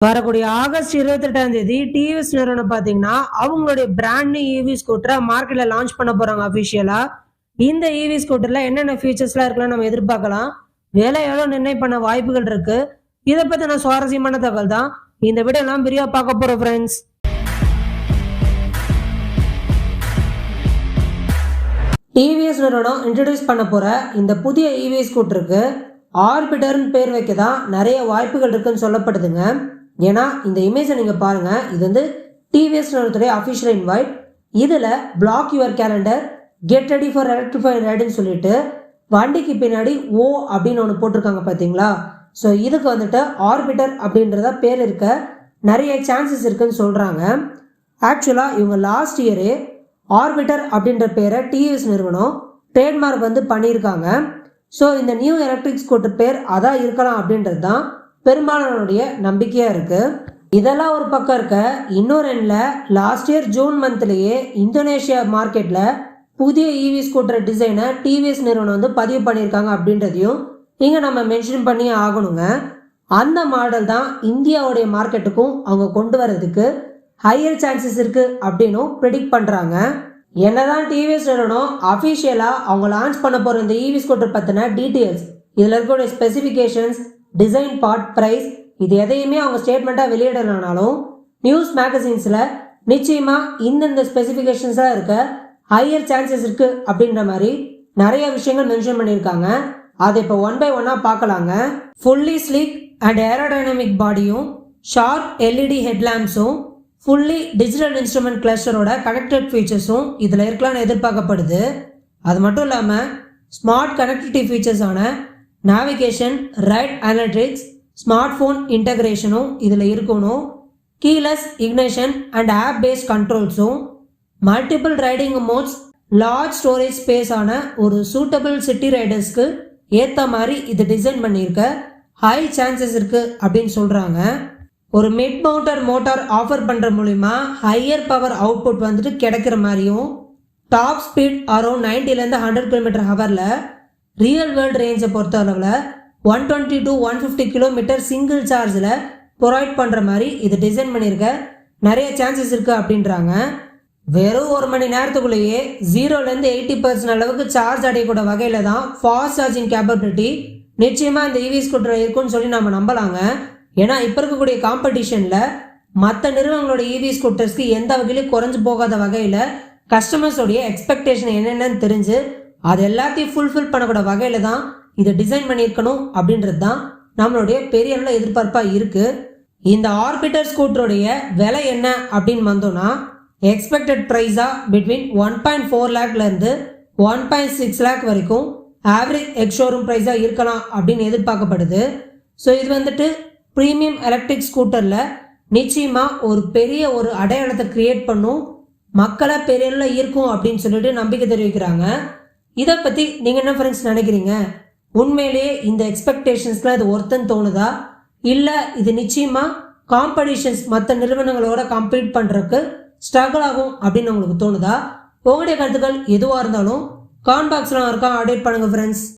வரக்கூடிய ஆகஸ்ட் 28ஆம் தேதி டிவிஎஸ் நிறுவனம் பாத்தீங்கன்னா அவங்களுடைய பிராண்ட் நியூ இவி ஸ்கூட்டரை மார்க்கெட்ல லான்ச் பண்ண போறாங்க அபிஷியலா. இந்த இவி ஸ்கூட்டர்ல என்னென்ன ஃபீச்சர்ஸ்லாம் இருக்கலாம் நம்ம எதிர்பார்க்கலாம், விலை எவ்வளவு நிர்ணயம் பண்ண வாய்ப்புகள் இருக்கு, இதை பத்தின சுவாரஸ்யமான தகவல் தான் இந்த வீடியோ எல்லாம் விரிவா பார்க்க போறோம் ஃப்ரெண்ட்ஸ். டிவிஎஸ் நிறுவனம் இன்ட்ரடியூஸ் பண்ண போற இந்த புதிய இவி ஸ்கூட்டருக்கு ஆர்பிட்டர்னு பேர் வைக்க தான் நிறைய வாய்ப்புகள் இருக்குன்னு சொல்லப்படுதுங்க. ஏன்னா இந்த இமேஜை நீங்கள் பாருங்கள், இது வந்து டிவிஎஸ் நிறுவனத்துடைய அஃபிஷியல் இன்வைட். இதில் block your calendar, get ready for electrified ரைடுன்னு சொல்லிட்டு வண்டிக்கு பின்னாடி ஓ அப்படின்னு ஒன்று போட்டிருக்காங்க பார்த்தீங்களா. ஸோ இதுக்கு வந்துட்டு ஆர்பிட்டர் அப்படின்றத பேர் இருக்க நிறைய சான்சஸ் இருக்குன்னு சொல்கிறாங்க. ஆக்சுவலாக இவங்க லாஸ்ட் இயரே ஆர்பிட்டர் அப்படின்ற பேரை டிவிஎஸ் நிறுவனம் ட்ரேட்மார்க் வந்து பண்ணியிருக்காங்க. ஸோ இந்த நியூ எலக்ட்ரிக் ஸ்கூட்டர் பேர் அதான் இருக்கலாம் அப்படின்றது தான் பெரும்பாலானுடைய நம்பிக்கையாக இருக்குது. இதெல்லாம் ஒரு பக்கம் இருக்க, இன்னொரு எண்ணில் லாஸ்ட் இயர் ஜூன் மந்த்லேயே இந்தோனேஷியா மார்க்கெட்டில் புதிய இவி ஸ்கூட்டர் டிசைனை டிவிஎஸ் நிறுவனம் வந்து பதிவு பண்ணியிருக்காங்க அப்படின்றதையும் இங்கே நம்ம மென்ஷன் பண்ணி ஆகணுங்க. அந்த மாடல் தான் இந்தியாவுடைய மார்க்கெட்டுக்கும் அவங்க கொண்டு வர்றதுக்கு ஹையர் சான்சஸ் இருக்குது அப்படின்னும் ப்ரெடிக்ட் பண்ணுறாங்க. என்னதான் டிவிஎஸ் நிறுவனம் அஃபிஷியலாக அவங்க லான்ச் பண்ண போகிற இந்த இவி ஸ்கூட்டர் பற்றின டீட்டெயில்ஸ், இதில் இருக்கக்கூடிய ஸ்பெசிஃபிகேஷன்ஸ், டிசைன் பார்ட், ப்ரைஸ், இது எதையுமே அவங்க ஸ்டேட்மெண்ட்டாக வெளியிடலனாலும் நியூஸ் மேகசின்ஸில் நிச்சயமாக இந்தந்த ஸ்பெசிஃபிகேஷன்ஸாக இருக்க ஹையர் சான்சஸ் இருக்குது அப்படின்ற மாதிரி நிறைய விஷயங்கள் மென்ஷன் பண்ணியிருக்காங்க. அதை இப்போ ஒன் பை ஒன்னாக பார்க்கலாங்க. ஃபுல்லி ஸ்லீக் அண்ட் ஏரோடைனமிக் பாடியும், ஷார்ப் எல்இடி ஹெட்லாம்ப்ஸும், ஃபுல்லி டிஜிட்டல் இன்ஸ்ட்ருமெண்ட் கிளஸ்டரோட கனெக்டட் ஃபீச்சர்ஸும் இதில் இருக்கலாம்னு எதிர்பார்க்கப்படுது. அது மட்டும் இல்லாமல் ஸ்மார்ட் கனெக்டிவிட்டி ஃபீச்சர்ஸான navigation, ride analytics, smart phone இன்டகிரேஷனும் இதில் இருக்கணும். Keyless ignition and app based கண்ட்ரோல்ஸும், multiple riding modes, large storage ஸ்பேஸான ஒரு சூட்டபிள் சிட்டி ரைடர்ஸ்க்கு ஏற்ற மாதிரி இது டிசைன் பண்ணியிருக்க ஹை சான்சஸ் இருக்குது அப்படின்னு சொல்கிறாங்க. ஒரு மிட் மவுண்டர் மோட்டார் ஆஃபர் பண்ணுற மூலிமா ஹையர் பவர் அவுட்புட் வந்துட்டு கிடைக்கிற மாதிரியும், டாப் ஸ்பீட் அரௌண்ட் 90லேருந்து 100 km/hல, ரியல் வேர்ல்டு ரேஞ்சை பொறுத்த அளவில் 120 to 150 km சிங்கிள் சார்ஜில் ப்ரொவைட் பண்ணுற மாதிரி இது டிசைன் பண்ணியிருக்க நிறைய சான்சஸ் இருக்குது அப்படின்றாங்க. வெறும் 1 மணி நேரத்துக்குள்ளேயே 0லேருந்து 80% அளவுக்கு சார்ஜ் அடையக்கூடிய வகையில் தான் ஃபாஸ்ட் சார்ஜிங் கேப்பபிலிட்டி நிச்சயமாக இந்த இவி ஸ்கூட்டர் இருக்குன்னு சொல்லி நம்ம நம்பலாங்க. ஏன்னா இப்போ இருக்கக்கூடிய காம்படிஷனில் மற்ற நிறுவனங்களோட இவி ஸ்கூட்டர்ஸ்க்கு எந்த வகையிலும் குறைஞ்சு போகாத வகையில் கஸ்டமர்ஸோடைய எக்ஸ்பெக்டேஷன் என்னென்னு தெரிஞ்சு அது எல்லாத்தையும் ஃபுல்ஃபில் பண்ணக்கூட வகையில் தான் இதை டிசைன் பண்ணியிருக்கணும் அப்படின்றது தான் நம்மளுடைய பெரிய அளவில் எதிர்பார்ப்பாக இருக்குது. இந்த ஆர்பிட்டர் ஸ்கூட்டருடைய விலை என்ன அப்படின்னு வந்தோன்னா எக்ஸ்பெக்டட் ப்ரைஸாக பிட்வீன் 1.4 lakh-லேருந்து 1.6 lakh வரைக்கும் ஆவரேஜ் எக்ஸ்ஷோரூம் ப்ரைஸாக இருக்கலாம் அப்படின்னு எதிர்பார்க்கப்படுது. ஸோ இது வந்துட்டு ப்ரீமியம் எலக்ட்ரிக் ஸ்கூட்டரில் நிச்சயமாக ஒரு பெரிய ஒரு அடையாளத்தை கிரியேட் பண்ணும், மக்களை பெரிய அளவில் இருக்கும் அப்படின்னு சொல்லிட்டு நம்பிக்கை தெரிவிக்கிறாங்க. இதை பற்றி நீங்கள் என்ன ஃப்ரெண்ட்ஸ் நினைக்கிறீங்க? உண்மையிலேயே இந்த எக்ஸ்பெக்டேஷன்ஸ்லாம் இது ஒருத்தன்னு தோணுதா, இல்லை இது நிச்சயமாக காம்படிஷன்ஸ் மற்ற நிறுவனங்களோட கம்பீட் பண்ணுறதுக்கு ஸ்ட்ரகிள் ஆகும் அப்படின்னு உங்களுக்கு தோணுதா? உங்களுடைய கருத்துக்கள் எதுவாக இருந்தாலும் காமெண்ட் பாக்ஸில் இருக்கா அப்டேட் பண்ணுங்கள் ஃப்ரெண்ட்ஸ்.